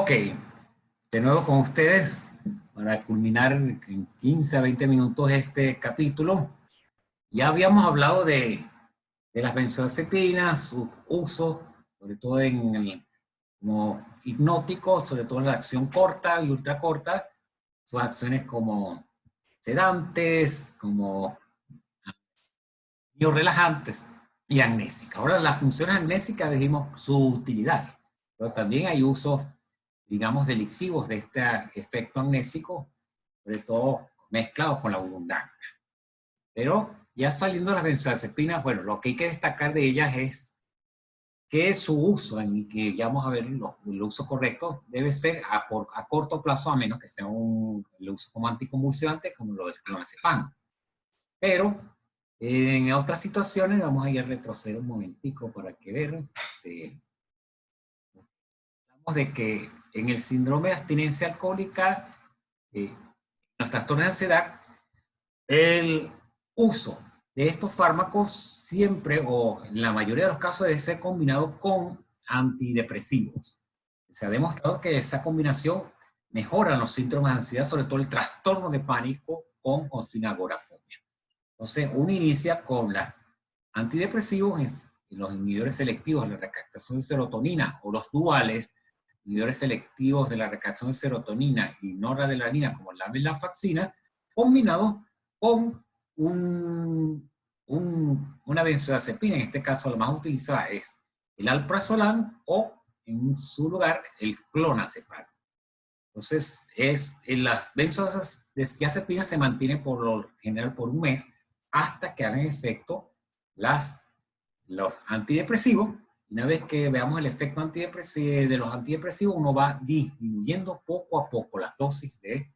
Ok, de nuevo con ustedes para culminar en 15 a 20 minutos este capítulo. Ya habíamos hablado de las benzodiazepinas, sus usos, sobre todo como hipnóticos, sobre todo en la acción corta y ultracorta, sus acciones como sedantes, como biorelajantes y amnésicas. Ahora, las funciones amnésicas dijimos su utilidad, pero también hay usos, digamos, delictivos de este efecto amnésico, sobre todo mezclados con la burundanga. Pero ya saliendo de las benzodiazepinas, bueno, lo que hay que destacar de ellas es que su uso, en que ya vamos a ver el uso correcto, debe ser a corto plazo, a menos que sea el uso como anticonvulsivante, como lo del clonazepam. Pero en otras situaciones, vamos a ir a retroceder un momentico para que vean. Hablamos de que en el síndrome de abstinencia alcohólica, los trastornos de ansiedad, el uso de estos fármacos siempre, o en la mayoría de los casos, debe ser combinado con antidepresivos. Se ha demostrado que esa combinación mejora los síntomas de ansiedad, sobre todo el trastorno de pánico con o sin agorafobia. Entonces, uno inicia con los antidepresivos, los inhibidores selectivos de la recaptación de serotonina, o los duales, inhibidores selectivos de la recaptación de serotonina y noradrenalina, como la venlafaxina, combinados con una benzodiazepina. En este caso, la más utilizada es el alprazolam o, en su lugar, el clonazepam. Entonces, en las benzodiazepinas se mantienen por lo general por un mes hasta que hagan efecto los antidepresivos. Una vez que veamos el efecto antidepresivo de los antidepresivos, uno va disminuyendo poco a poco las dosis de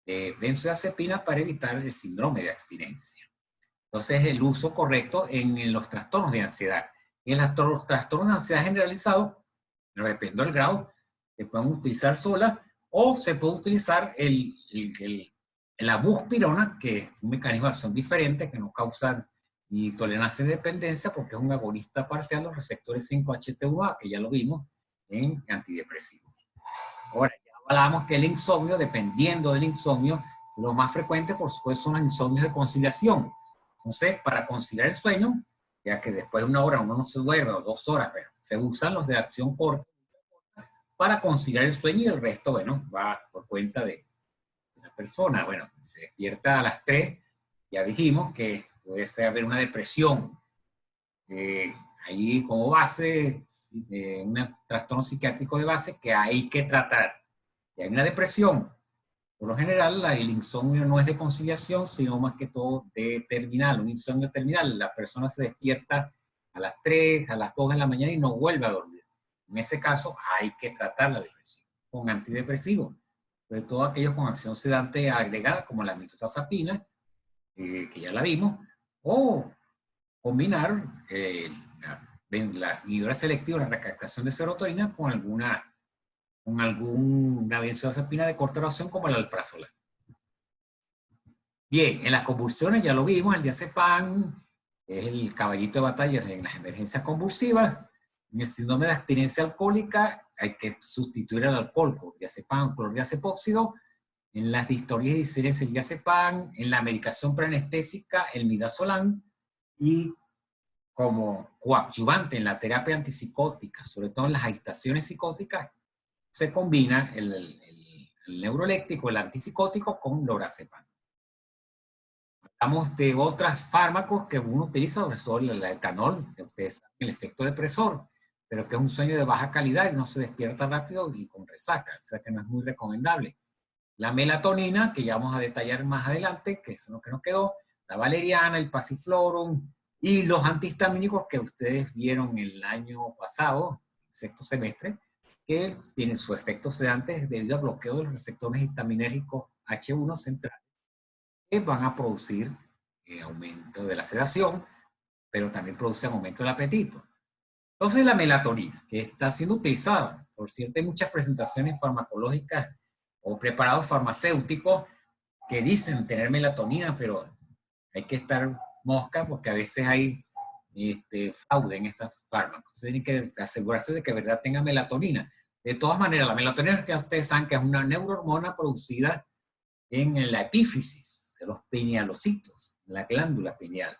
benzodiazepinas para evitar el síndrome de abstinencia. Entonces, el uso correcto en los trastornos de ansiedad. En los trastornos de ansiedad generalizados, dependiendo del grado, se pueden utilizar sola o se puede utilizar la buspirona, que es un mecanismo de acción diferente, que no causa ni tolerancia de dependencia, porque es un agonista parcial de los receptores 5-HT1A, que ya lo vimos en antidepresivos. Ahora, ya hablábamos que el insomnio, dependiendo del insomnio, lo más frecuente, por supuesto, son los insomnios de conciliación. Entonces, para conciliar el sueño, ya que después de una hora uno no se duerme, o 2 horas, pero se usan los de acción corta para conciliar el sueño, y el resto, bueno, va por cuenta de la persona. Bueno, se despierta a las 3, ya dijimos que puede haber una depresión, ahí como base, un trastorno psiquiátrico de base que hay que tratar. Y hay una depresión. Por lo general, el insomnio no es de conciliación, sino más que todo de terminal, un insomnio terminal. La persona se despierta a las 3, a las 2 de la mañana y no vuelve a dormir. En ese caso, hay que tratar la depresión con antidepresivos, sobre todo aquellos con acción sedante agregada, como la mirtazapina, que ya la vimos, o combinar la inhibidora selectiva, la recaptación de serotonina, con alguna benzodiazepina de corta duración como el alprazolam. Bien, en las convulsiones ya lo vimos, el diazepam es el caballito de batalla en las emergencias convulsivas. En el síndrome de abstinencia alcohólica hay que sustituir el alcohol por diazepam o clordiazepóxido. En las distorias y disidencias el diazepam, en la medicación preanestésica el midazolam, y como coadyuvante en la terapia antipsicótica, sobre todo en las agitaciones psicóticas, se combina el neuroléctico, el antipsicótico, con lorazepam. Hablamos de otros fármacos que uno utiliza, sobre todo el etanol, que ustedes saben el efecto depresor, pero que es un sueño de baja calidad y no se despierta rápido y con resaca, o sea que no es muy recomendable. La melatonina, que ya vamos a detallar más adelante, que es lo que nos quedó, la valeriana, el pasiflorum, y los antihistamínicos que ustedes vieron el año pasado, sexto semestre, que tienen su efecto sedante debido al bloqueo de los receptores histaminérgicos H1 central, que van a producir aumento de la sedación, pero también producen aumento del apetito. Entonces, la melatonina, que está siendo utilizada, por cierto, hay muchas presentaciones farmacológicas o preparados farmacéuticos que dicen tener melatonina, pero hay que estar mosca porque a veces hay fraude en estos fármacos. Tienen que asegurarse de que de verdad tenga melatonina. De todas maneras, la melatonina, que ustedes saben que es una neurohormona producida en la epífisis de los pinealocitos, la glándula pineal.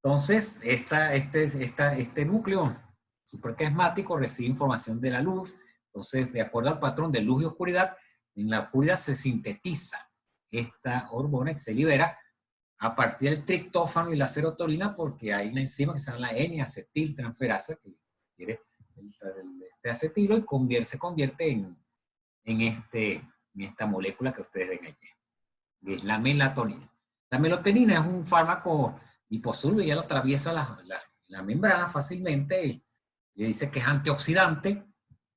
Entonces, este núcleo supraquiasmático recibe información de la luz. Entonces, de acuerdo al patrón de luz y oscuridad, en la oscuridad se sintetiza esta hormona que se libera a partir del triptófano y la serotonina, porque hay una enzima que se llama la N-acetiltransferasa, que quiere este acetilo y se convierte en esta molécula que ustedes ven aquí, que es la melatonina. La melatonina es un fármaco liposoluble, ya lo atraviesa la membrana fácilmente y dice que es antioxidante,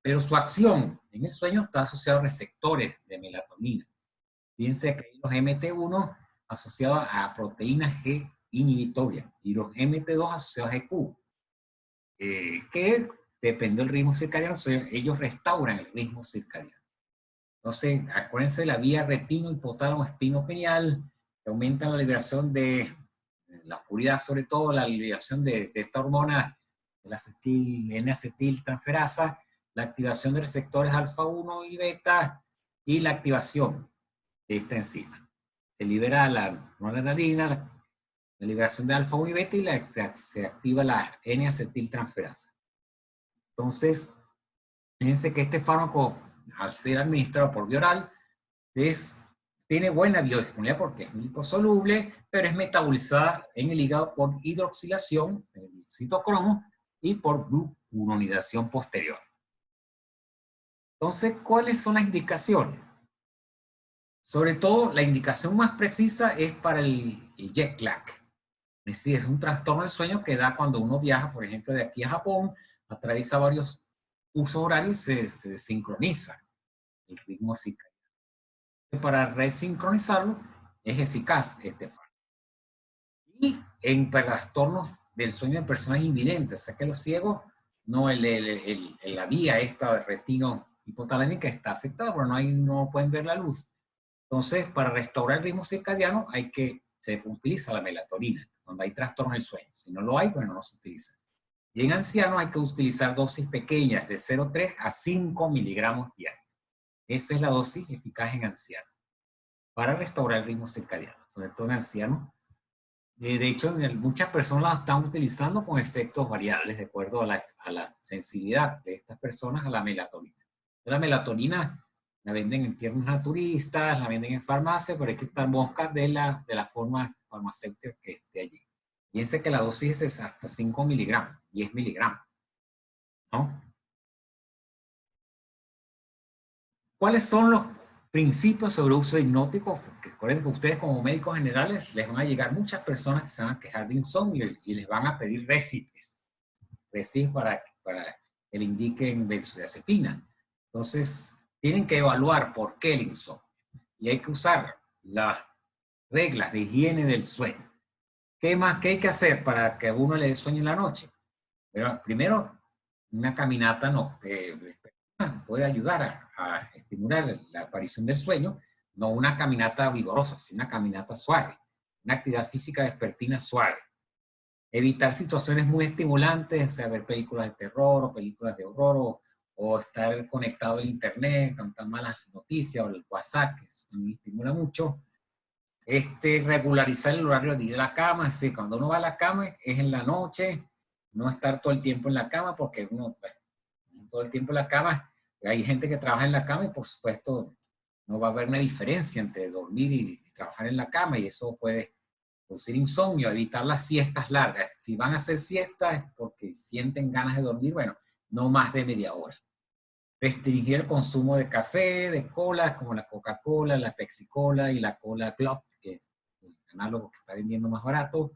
pero su acción en el sueño está asociada a receptores de melatonina. Fíjense que hay los MT1 asociados a proteínas G inhibitoria y los MT2 asociados a GQ, que depende del ritmo circadiano, ellos restauran el ritmo circadiano. Entonces, acuérdense de la vía retino, hipotálamo, espino pineal, que aumentan la liberación de la oscuridad, sobre todo la liberación de esta hormona, la N-acetiltransferasa, la activación de receptores alfa 1 y beta, y la activación de esta enzima. Se libera la noradrenalina, la liberación de alfa 1 y beta, y se activa la N-acetiltransferasa. Entonces, fíjense que este fármaco, al ser administrado por vía oral, tiene buena biodisponibilidad porque es liposoluble, pero es metabolizada en el hígado por hidroxilación, el citocromo, y por glucuronidación posterior. Entonces, ¿cuáles son las indicaciones? Sobre todo, la indicación más precisa es para el jet lag. Es decir, es un trastorno del sueño que da cuando uno viaja, por ejemplo, de aquí a Japón, atraviesa varios usos horarios y se sincroniza el ritmo circadiano. Para resincronizarlo es eficaz este fármaco. Y en trastornos del sueño de personas invidentes, o sea que los ciegos, no, la vía esta retino hipotalámica está afectada, pero no pueden ver la luz. Entonces, para restaurar el ritmo circadiano se utiliza la melatonina, cuando hay trastorno del sueño. Si no lo hay, bueno, no se utiliza. Y en ancianos hay que utilizar dosis pequeñas, de 0,3 a 5 miligramos diarios. Esa es la dosis eficaz en ancianos, para restaurar el ritmo circadiano, sobre todo en ancianos. De hecho, muchas personas la están utilizando con efectos variables, de acuerdo a la sensibilidad de estas personas a la melatonina. La melatonina la venden en tiendas naturistas, la venden en farmacia, pero hay que estar mosca de la forma farmacéutica que esté allí. Fíjense que la dosis es hasta 5 miligramos, 10 miligramos, ¿no? ¿Cuáles son los principios sobre uso de hipnóticos? Porque recuerden que ustedes como médicos generales les van a llegar muchas personas que se van a quejar de insomnio y les van a pedir récipes para que le indiquen benzodiazepina. Entonces, tienen que evaluar por qué el insomnio. Y hay que usar las reglas de higiene del sueño. ¿Qué hay que hacer para que a uno le dé sueño en la noche? Pero primero, una caminata puede ayudar a estimular la aparición del sueño, no una caminata vigorosa, sino una caminata suave, una actividad física vespertina suave. Evitar situaciones muy estimulantes, o sea, ver películas de terror o películas de horror o estar conectado al internet con tan malas noticias o el WhatsApp, que eso me estimula mucho. Regularizar el horario de ir a la cama, es decir, cuando uno va a la cama es en la noche, no estar todo el tiempo en la cama porque uno, bueno, todo el tiempo en la cama, hay gente que trabaja en la cama y por supuesto no va a haber una diferencia entre dormir y trabajar en la cama y eso puede producir insomnio, evitar las siestas largas. Si van a hacer siestas es porque sienten ganas de dormir, bueno, no más de media hora. Restringir el consumo de café, de colas como la Coca-Cola, la Pepsi-Cola y la Cola Club, que es el análogo que está vendiendo más barato.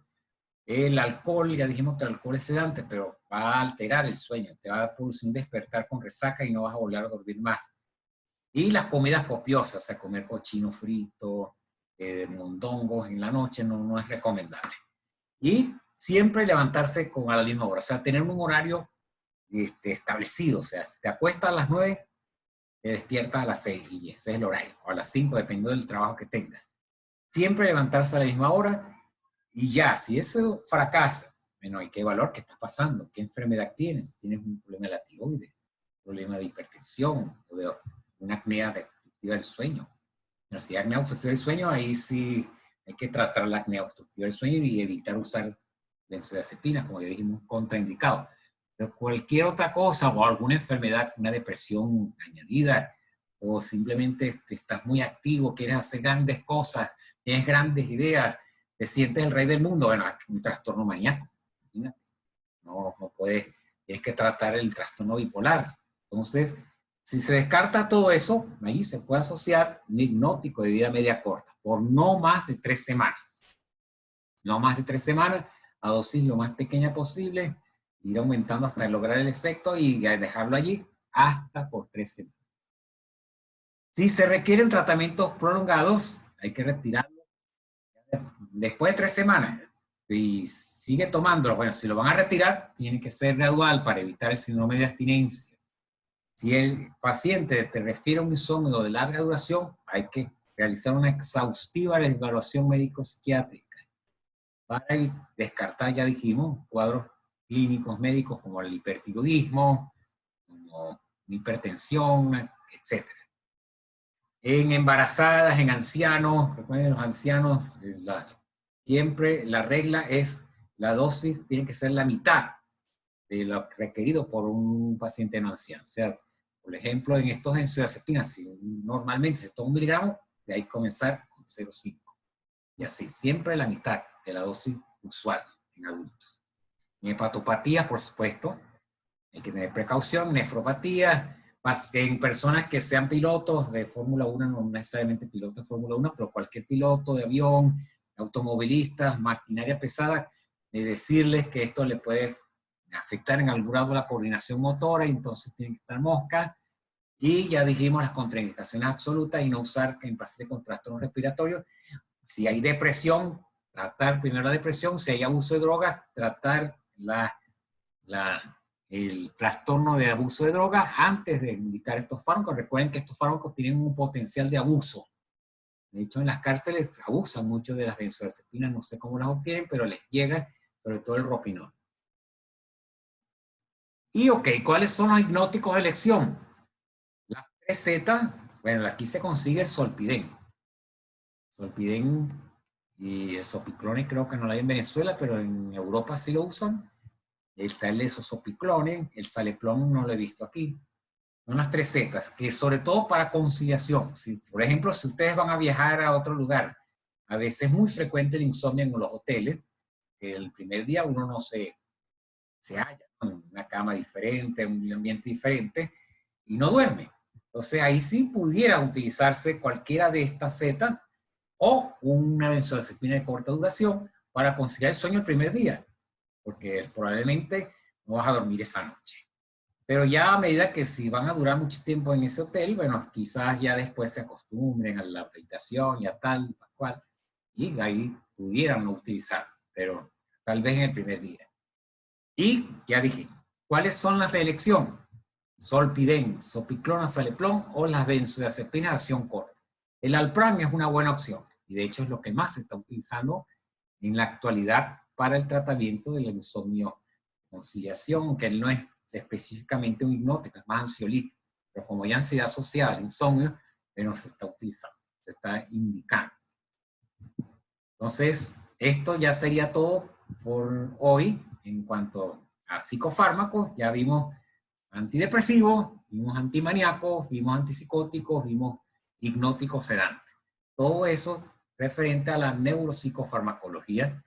El alcohol, ya dijimos que el alcohol es sedante, pero va a alterar el sueño, te va a producir un despertar con resaca y no vas a volver a dormir más. Y las comidas copiosas, o sea, comer cochino frito, mondongos en la noche no es recomendable. Y siempre levantarse a la misma hora, o sea, tener un horario establecido, o sea, si te acuestas a las 9, te despiertas a las 6 y ese es el horario, o a las 5, dependiendo del trabajo que tengas. Siempre levantarse a la misma hora y ya, si eso fracasa, bueno, hay que evaluar qué está pasando, qué enfermedad tienes, si tienes un problema de la tiroides, un problema de hipertensión o de una apnea obstructiva del sueño. Pero si hay apnea obstructiva del sueño, ahí sí hay que tratar la apnea obstructiva del sueño y evitar usar benzodiazepinas, como ya dijimos, contraindicado. Pero cualquier otra cosa o alguna enfermedad, una depresión añadida, o simplemente estás muy activo, quieres hacer grandes cosas, tienes grandes ideas, te sientes el rey del mundo, bueno, un trastorno maníaco. No puedes, tienes que tratar el trastorno bipolar. Entonces, si se descarta todo eso, ahí se puede asociar un hipnótico de vida media corta, por no más de 3 semanas. No más de 3 semanas, a dosis lo más pequeña posible, ir aumentando hasta lograr el efecto y dejarlo allí hasta por 3 semanas. Si se requieren tratamientos prolongados, hay que retirarlo después de 3 semanas. Si sigue tomándolo, bueno, si lo van a retirar, tiene que ser gradual para evitar el síndrome de abstinencia. Si el paciente te refiere a un insomnio de larga duración, hay que realizar una exhaustiva evaluación médico-psiquiátrica para descartar, ya dijimos, cuadros clínicos médicos como el hipertiroidismo, como hipertensión, etc. En embarazadas, en ancianos, recuerden los ancianos, siempre la regla es la dosis tiene que ser la mitad de lo requerido por un paciente no anciano. O sea, por ejemplo, en estos benzodiazepinas, si normalmente se toma 1 miligramo, de ahí comenzar con 0,5. Y así, siempre la mitad de la dosis usual en adultos. En hepatopatías, por supuesto, hay que tener precaución. Nefropatías, en personas que sean pilotos de Fórmula 1, no necesariamente pilotos de Fórmula 1, pero cualquier piloto de avión, automovilistas, maquinaria pesada, de decirles que esto le puede afectar en algún grado la coordinación motora, y entonces tienen que estar moscas. Y ya dijimos las contraindicaciones absolutas y no usar en pacientes con trastornos respiratorios. Si hay depresión, tratar primero la depresión. Si hay abuso de drogas, tratar el trastorno de abuso de drogas antes de indicar estos fármacos. Recuerden que estos fármacos tienen un potencial de abuso. De hecho, en las cárceles abusan mucho de las benzodiazepinas, no sé cómo las obtienen, pero les llega sobre todo el ropinol. Y ok, ¿cuáles son los hipnóticos de elección? Las 3Z, bueno, aquí se consigue el solpidem. Solpidem y el sopiclone creo que no lo hay en Venezuela, pero en Europa sí lo usan. Está el esosopiclone, el saleplón no lo he visto aquí. Son las 3Z, que sobre todo para conciliación. Si, por ejemplo, si ustedes van a viajar a otro lugar, a veces es muy frecuente el insomnio en los hoteles, que el primer día uno no se halla en una cama diferente, un ambiente diferente, y no duerme. Entonces ahí sí pudiera utilizarse cualquiera de estas Z o una benzodiazepina de corta duración para conciliar el sueño el primer día, porque probablemente no vas a dormir esa noche. Pero ya a medida que si van a durar mucho tiempo en ese hotel, bueno, quizás ya después se acostumbren a la habitación y a tal, cual, y ahí pudieran no utilizar, pero tal vez en el primer día. Y ya dije, ¿cuáles son las de elección? Solpidem, sopiclona, saleplón o las benzodiazepinas de acción corta. El Alpran es una buena opción y de hecho es lo que más se está utilizando en la actualidad para el tratamiento del insomnio conciliación, que no es específicamente un hipnótico, es más ansiolítico, pero como hay ansiedad asociada al insomnio, no se está utilizando, se está indicando. Entonces, esto ya sería todo por hoy en cuanto a psicofármacos. Ya vimos antidepresivos, vimos antimaníacos, vimos antipsicóticos, vimos hipnóticos sedantes. Todo eso referente a la neuropsicofarmacología.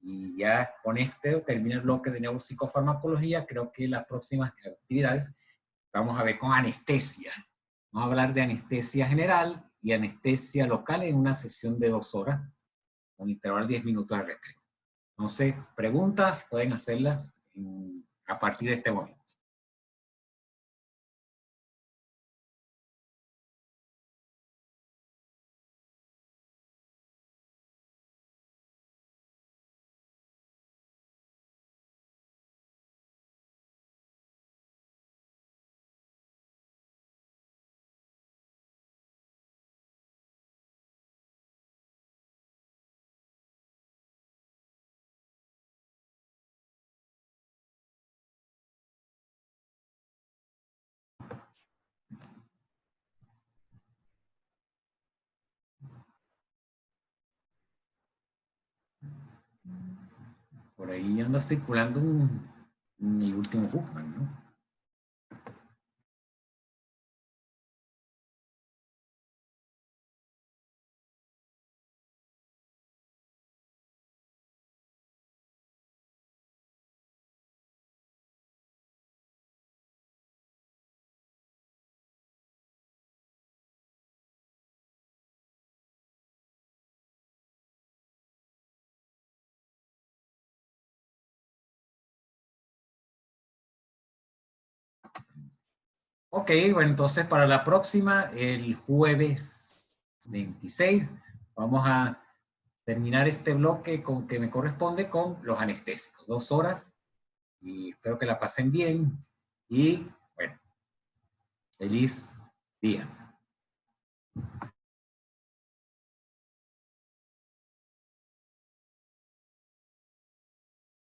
Y ya con este termina el bloque de neuropsicofarmacología. Creo que las próximas actividades vamos a ver con anestesia. Vamos a hablar de anestesia general y anestesia local en una sesión de 2 horas, con intervalo de 10 minutos de recreo. Entonces, preguntas pueden hacerlas a partir de este momento. Por ahí anda circulando el último Bookman, ¿no? Ok, bueno, entonces para la próxima, el jueves 26, vamos a terminar este bloque con que me corresponde con los anestésicos. 2 horas y espero que la pasen bien y bueno, feliz día.